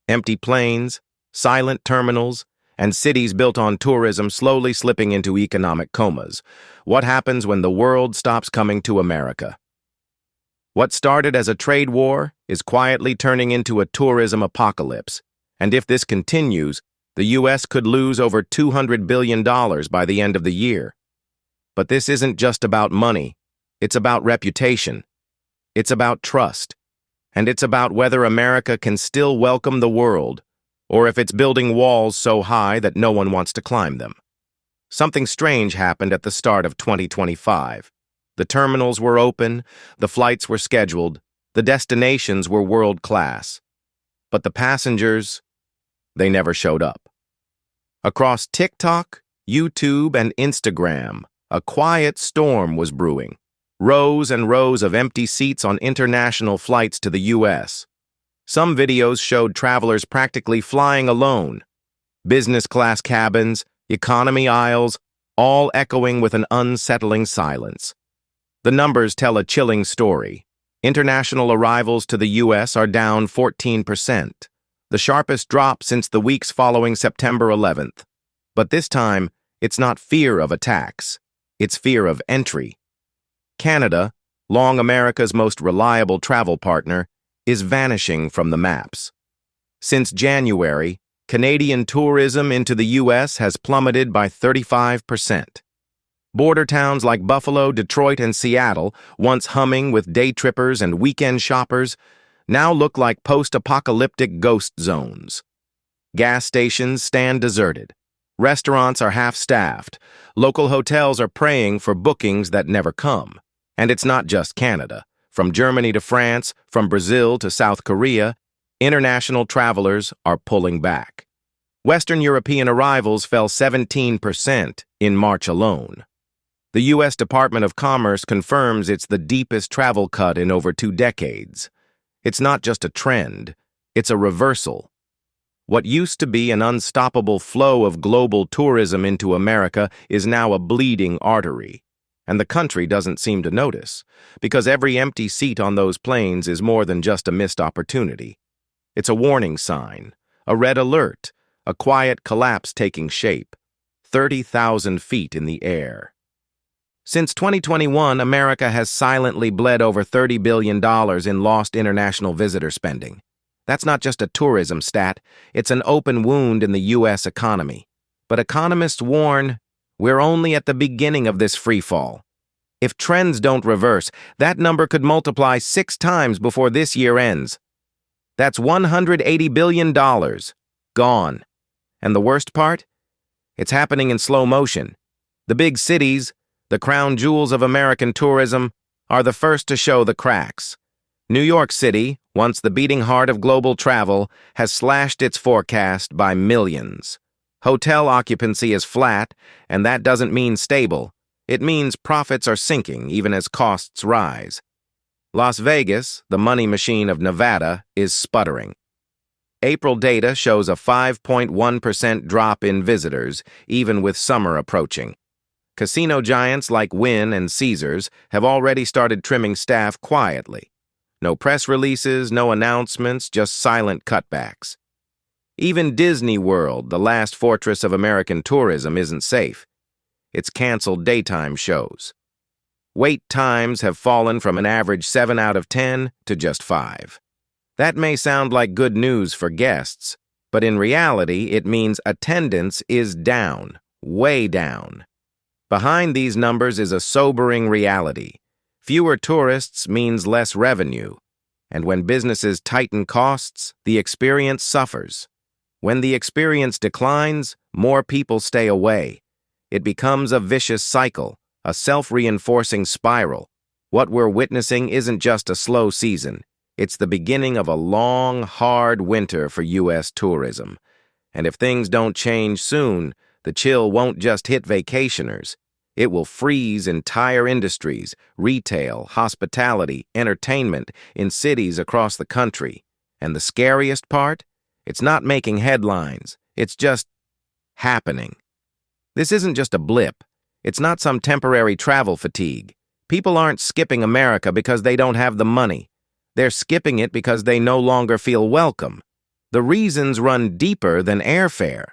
Empty planes, silent terminals, and cities built on tourism slowly slipping into economic comas. What happens when the world stops coming to America? What started as a trade war is quietly turning into a tourism apocalypse. And if this continues, the U.S. could lose over $200 billion by the end of the year. But this isn't just about money. It's about reputation. It's about trust. And it's about whether America can still welcome the world, or if it's building walls so high that no one wants to climb them. Something strange happened at the start of 2025. The terminals were open, the flights were scheduled, the destinations were world-class. But the passengers, they never showed up. Across TikTok, YouTube, and Instagram, a quiet storm was brewing. Rows and rows of empty seats on international flights to the U.S. Some videos showed travelers practically flying alone. Business-class cabins, economy aisles, all echoing with an unsettling silence. The numbers tell a chilling story. International arrivals to the U.S. are down 14%, the sharpest drop since the weeks following September 11th. But this time, it's not fear of attacks. It's fear of entry. Canada, long America's most reliable travel partner, is vanishing from the maps. Since January, Canadian tourism into the U.S. has plummeted by 35%. Border towns like Buffalo, Detroit, and Seattle, once humming with day trippers and weekend shoppers, now look like post-apocalyptic ghost zones. Gas stations stand deserted. Restaurants are half-staffed. Local hotels are praying for bookings that never come. And it's not just Canada. From Germany to France, from Brazil to South Korea, international travelers are pulling back. Western European arrivals fell 17% in March alone. The U.S. Department of Commerce confirms it's the deepest travel cut in over 2 decades. It's not just a trend, it's a reversal. What used to be an unstoppable flow of global tourism into America is now a bleeding artery. And the country doesn't seem to notice, because every empty seat on those planes is more than just a missed opportunity. It's a warning sign, a red alert, a quiet collapse taking shape, 30,000 feet in the air. Since 2021, America has silently bled over $30 billion in lost international visitor spending. That's not just a tourism stat, it's an open wound in the U.S. economy. But economists warn, we're only at the beginning of this freefall. If trends don't reverse, that number could multiply 6 times before this year ends. That's $180 billion. Gone. And the worst part? It's happening in slow motion. The big cities, the crown jewels of American tourism, are the first to show the cracks. New York City, once the beating heart of global travel, has slashed its forecast by millions. Hotel occupancy is flat, and that doesn't mean stable. It means profits are sinking even as costs rise. Las Vegas, the money machine of Nevada, is sputtering. April data shows a 5.1% drop in visitors, even with summer approaching. Casino giants like Wynn and Caesars have already started trimming staff quietly. No press releases, no announcements, just silent cutbacks. Even Disney World, the last fortress of American tourism, isn't safe. It's canceled daytime shows. Wait times have fallen from an average 7 out of 10 to just 5. That may sound like good news for guests, but in reality, it means attendance is down, way down. Behind these numbers is a sobering reality. Fewer tourists means less revenue, and when businesses tighten costs, the experience suffers. When the experience declines, more people stay away. It becomes a vicious cycle, a self-reinforcing spiral. What we're witnessing isn't just a slow season. It's the beginning of a long, hard winter for U.S. tourism. And if things don't change soon, the chill won't just hit vacationers. It will freeze entire industries, retail, hospitality, entertainment, in cities across the country. And the scariest part? It's not making headlines. It's just happening. This isn't just a blip. It's not some temporary travel fatigue. People aren't skipping America because they don't have the money. They're skipping it because they no longer feel welcome. The reasons run deeper than airfare.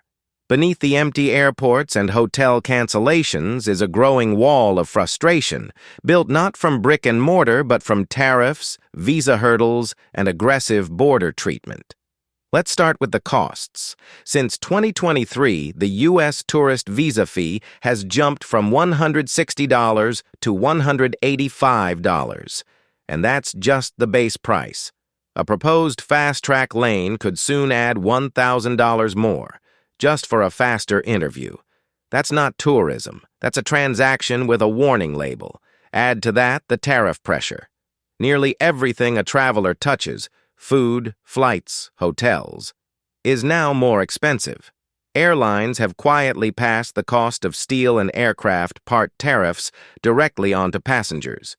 Beneath the empty airports and hotel cancellations is a growing wall of frustration, built not from brick and mortar but from tariffs, visa hurdles, and aggressive border treatment. Let's start with the costs. Since 2023, the U.S. tourist visa fee has jumped from $160 to $185, and that's just the base price. A proposed fast-track lane could soon add $1,000 more, just for a faster interview. That's not tourism. That's a transaction with a warning label. Add to that the tariff pressure. Nearly everything a traveler touches, food, flights, hotels, is now more expensive. Airlines have quietly passed the cost of steel and aircraft part tariffs directly onto passengers.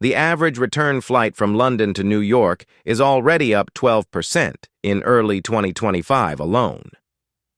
The average return flight from London to New York is already up 12% in early 2025 alone.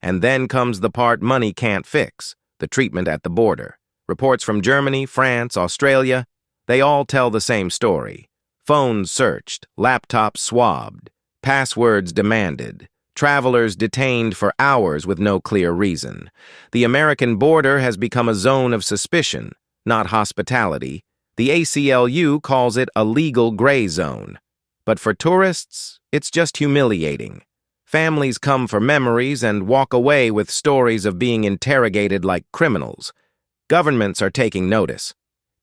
And then comes the part money can't fix, the treatment at the border. Reports from Germany, France, Australia, they all tell the same story. Phones searched, laptops swabbed, passwords demanded, travelers detained for hours with no clear reason. The American border has become a zone of suspicion, not hospitality. The ACLU calls it a legal gray zone. But for tourists, it's just humiliating. Families come for memories and walk away with stories of being interrogated like criminals. Governments are taking notice.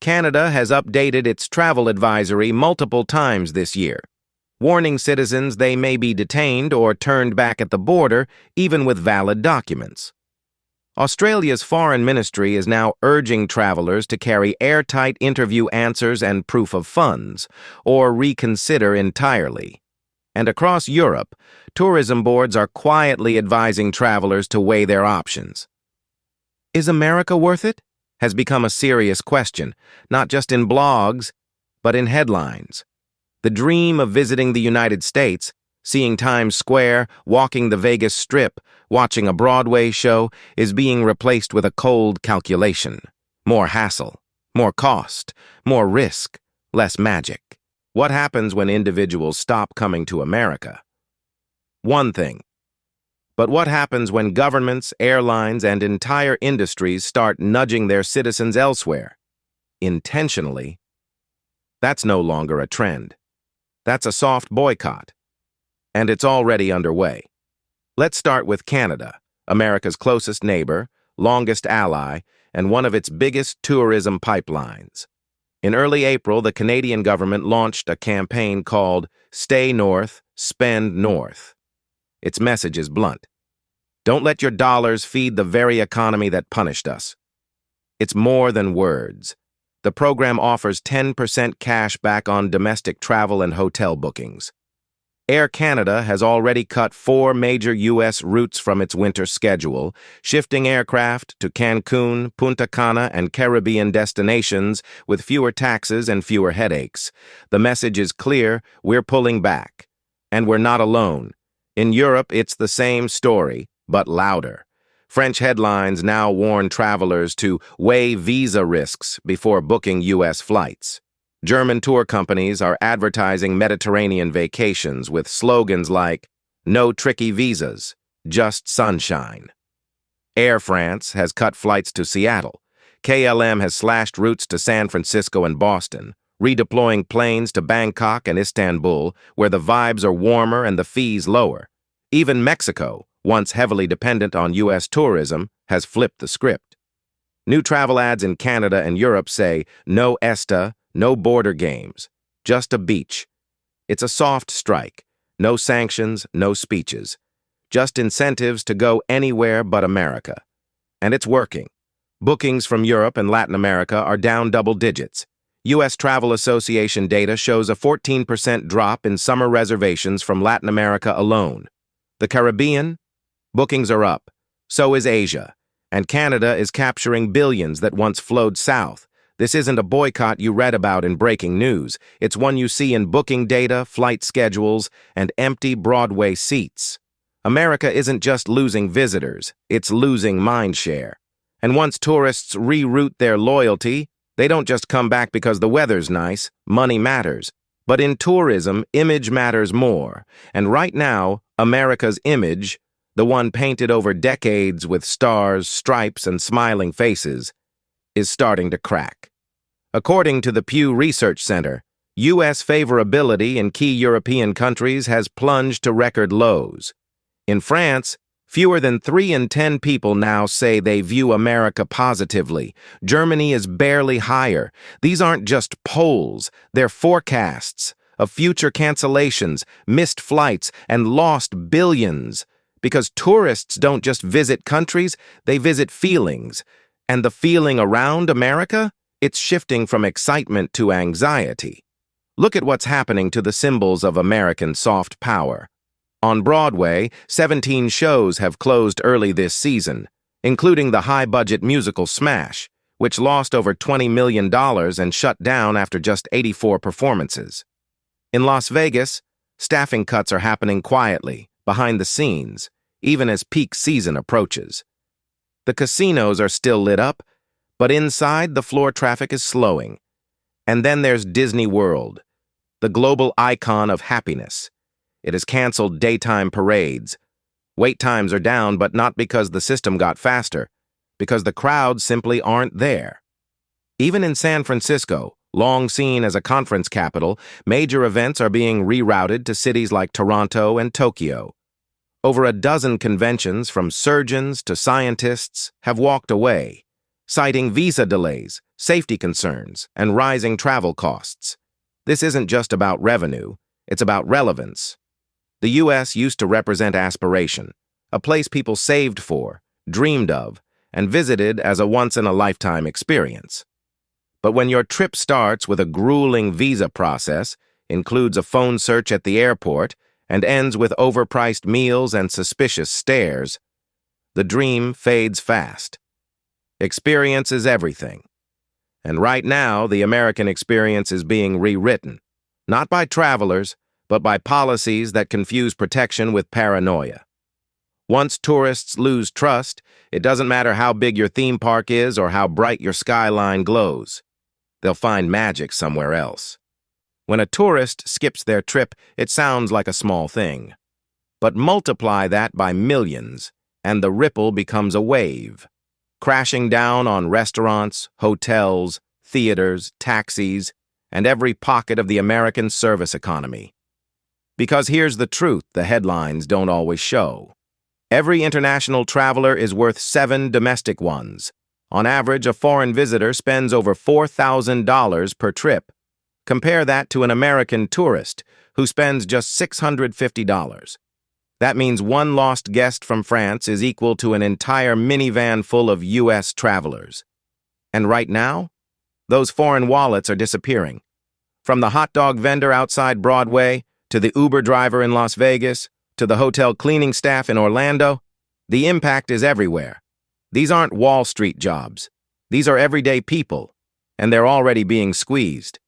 Canada has updated its travel advisory multiple times this year, warning citizens they may be detained or turned back at the border, even with valid documents. Australia's foreign ministry is now urging travelers to carry airtight interview answers and proof of funds, or reconsider entirely. And across Europe, tourism boards are quietly advising travelers to weigh their options. Is America worth it? Has become a serious question, not just in blogs, but in headlines. The dream of visiting the United States, seeing Times Square, walking the Vegas Strip, watching a Broadway show, is being replaced with a cold calculation. More hassle, more cost, more risk, less magic. What happens when individuals stop coming to America? One thing. But what happens when governments, airlines, and entire industries start nudging their citizens elsewhere? Intentionally. That's no longer a trend. That's a soft boycott. And it's already underway. Let's start with Canada, America's closest neighbor, longest ally, and one of its biggest tourism pipelines. In early April, the Canadian government launched a campaign called Stay North, Spend North. Its message is blunt. Don't let your dollars feed the very economy that punished us. It's more than words. The program offers 10% cash back on domestic travel and hotel bookings. Air Canada has already cut 4 major U.S. routes from its winter schedule, shifting aircraft to Cancun, Punta Cana, and Caribbean destinations with fewer taxes and fewer headaches. The message is clear: we're pulling back. And we're not alone. In Europe, it's the same story, but louder. French headlines now warn travelers to weigh visa risks before booking U.S. flights. German tour companies are advertising Mediterranean vacations with slogans like, "No tricky visas, just sunshine." Air France has cut flights to Seattle. KLM has slashed routes to San Francisco and Boston, redeploying planes to Bangkok and Istanbul, where the vibes are warmer and the fees lower. Even Mexico, once heavily dependent on U.S. tourism, has flipped the script. New travel ads in Canada and Europe say, "No ESTA, no border games, just a beach." It's a soft strike. No sanctions, no speeches. Just incentives to go anywhere but America. And it's working. Bookings from Europe and Latin America are down double digits. U.S. Travel Association data shows a 14% drop in summer reservations from Latin America alone. The Caribbean? Bookings are up. So is Asia. And Canada is capturing billions that once flowed south. This isn't a boycott you read about in breaking news. It's one you see in booking data, flight schedules, and empty Broadway seats. America isn't just losing visitors, it's losing mindshare. And once tourists reroute their loyalty, they don't just come back because the weather's nice. Money matters. But in tourism, image matters more. And right now, America's image, the one painted over decades with stars, stripes, and smiling faces, is starting to crack. According to the Pew Research Center, U.S. favorability in key European countries has plunged to record lows. In France, fewer than 3 in 10 people now say they view America positively. Germany is barely higher. These aren't just polls, they're forecasts of future cancellations, missed flights, and lost billions. Because tourists don't just visit countries, they visit feelings. And the feeling around America? It's shifting from excitement to anxiety. Look at what's happening to the symbols of American soft power. On Broadway, 17 shows have closed early this season, including the high-budget musical Smash, which lost over $20 million and shut down after just 84 performances. In Las Vegas, staffing cuts are happening quietly, behind the scenes, even as peak season approaches. The casinos are still lit up, but inside the floor traffic is slowing. And then there's Disney World, the global icon of happiness. It has canceled daytime parades. Wait times are down, but not because the system got faster, because the crowds simply aren't there. Even in San Francisco, long seen as a conference capital, major events are being rerouted to cities like Toronto and Tokyo. Over a dozen conventions, from surgeons to scientists, have walked away, citing visa delays, safety concerns, and rising travel costs. This isn't just about revenue, it's about relevance. The U.S. used to represent aspiration, a place people saved for, dreamed of, and visited as a once-in-a-lifetime experience. But when your trip starts with a grueling visa process, includes a phone search at the airport, and ends with overpriced meals and suspicious stares, the dream fades fast. Experience is everything. And right now, the American experience is being rewritten, not by travelers, but by policies that confuse protection with paranoia. Once tourists lose trust, it doesn't matter how big your theme park is or how bright your skyline glows. They'll find magic somewhere else. When a tourist skips their trip, it sounds like a small thing. But multiply that by millions, and the ripple becomes a wave, crashing down on restaurants, hotels, theaters, taxis, and every pocket of the American service economy. Because here's the truth the headlines don't always show. Every international traveler is worth 7 domestic ones. On average, a foreign visitor spends over $4,000 per trip. Compare that to an American tourist who spends just $650. That means one lost guest from France is equal to an entire minivan full of U.S. travelers. And right now, those foreign wallets are disappearing. From the hot dog vendor outside Broadway, to the Uber driver in Las Vegas, to the hotel cleaning staff in Orlando, the impact is everywhere. These aren't Wall Street jobs. These are everyday people, and they're already being squeezed.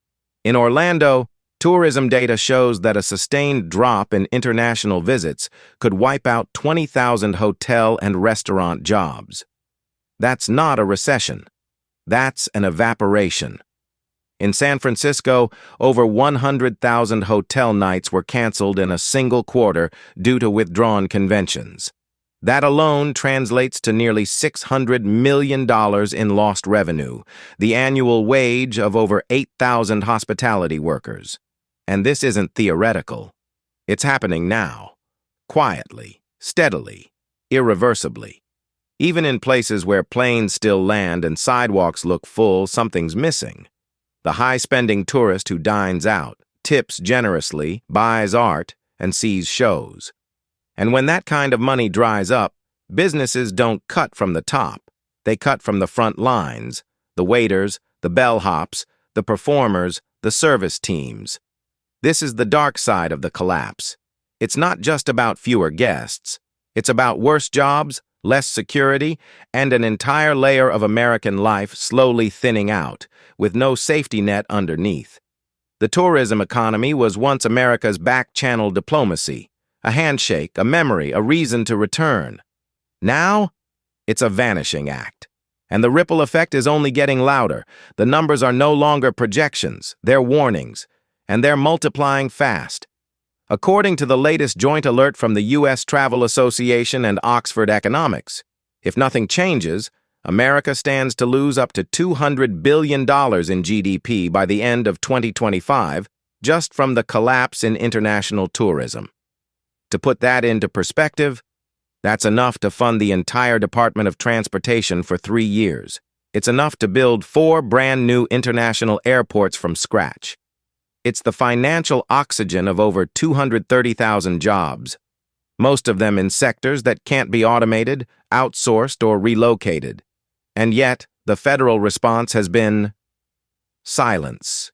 In Orlando, tourism data shows that a sustained drop in international visits could wipe out 20,000 hotel and restaurant jobs. That's not a recession. That's an evaporation. In San Francisco, over 100,000 hotel nights were canceled in a single quarter due to withdrawn conventions. That alone translates to nearly $600 million in lost revenue, the annual wage of over 8,000 hospitality workers. And this isn't theoretical. It's happening now, quietly, steadily, irreversibly. Even in places where planes still land and sidewalks look full, something's missing. The high-spending tourist who dines out, tips generously, buys art, and sees shows. And when that kind of money dries up, businesses don't cut from the top. They cut from the front lines, the waiters, the bellhops, the performers, the service teams. This is the dark side of the collapse. It's not just about fewer guests. It's about worse jobs, less security, and an entire layer of American life slowly thinning out, with no safety net underneath. The tourism economy was once America's back-channel diplomacy, a handshake, a memory, a reason to return. Now, it's a vanishing act. And the ripple effect is only getting louder. The numbers are no longer projections, they're warnings. And they're multiplying fast. According to the latest joint alert from the U.S. Travel Association and Oxford Economics, if nothing changes, America stands to lose up to $200 billion in GDP by the end of 2025 just from the collapse in international tourism. To put that into perspective, that's enough to fund the entire Department of Transportation for 3 years. It's enough to build 4 brand new international airports from scratch. It's the financial oxygen of over 230,000 jobs, most of them in sectors that can't be automated, outsourced, or relocated. And yet, the federal response has been silence.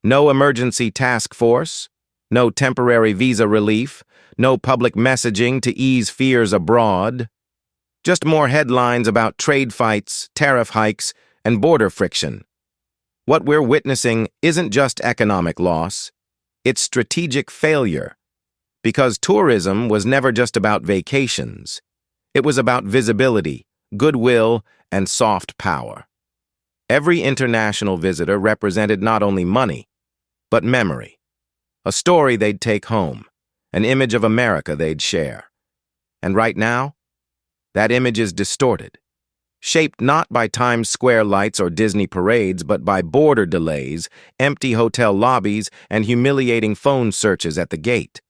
No emergency task force, no temporary visa relief, no public messaging to ease fears abroad. Just more headlines about trade fights, tariff hikes, and border friction. What we're witnessing isn't just economic loss, it's strategic failure. Because tourism was never just about vacations. It was about visibility, goodwill, and soft power. Every international visitor represented not only money, but memory. A story they'd take home, an image of America they'd share. And right now, that image is distorted, shaped not by Times Square lights or Disney parades, but by border delays, empty hotel lobbies, and humiliating phone searches at the gate.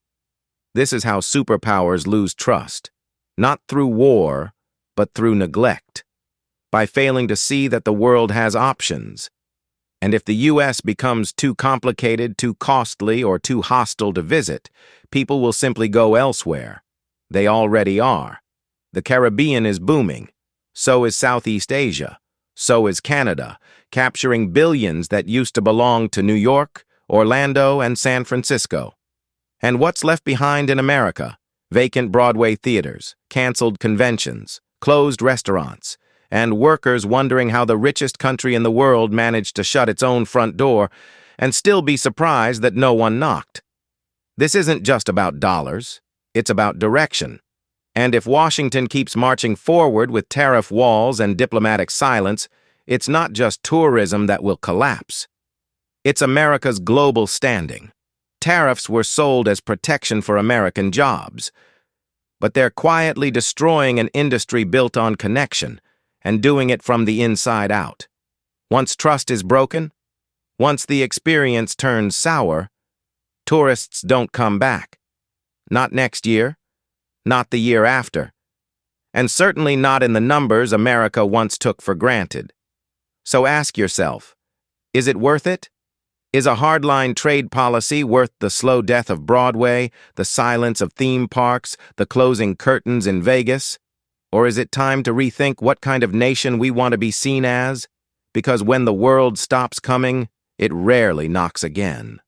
This is how superpowers lose trust, not through war, but through neglect, by failing to see that the world has options. And if the U.S. becomes too complicated, too costly, or too hostile to visit, people will simply go elsewhere. They already are. The Caribbean is booming. So is Southeast Asia. So is Canada, capturing billions that used to belong to New York, Orlando, and San Francisco. And what's left behind in America? Vacant Broadway theaters, canceled conventions, closed restaurants, and workers wondering how the richest country in the world managed to shut its own front door and still be surprised that no one knocked. This isn't just about dollars, it's about direction. And if Washington keeps marching forward with tariff walls and diplomatic silence, it's not just tourism that will collapse. It's America's global standing. Tariffs were sold as protection for American jobs, but they're quietly destroying an industry built on connection and doing it from the inside out. Once trust is broken, once the experience turns sour, tourists don't come back. Not next year. Not the year after, and certainly not in the numbers America once took for granted. So ask yourself, is it worth it? Is a hardline trade policy worth the slow death of Broadway, the silence of theme parks, the closing curtains in Vegas? Or is it time to rethink what kind of nation we want to be seen as? Because when the world stops coming, it rarely knocks again.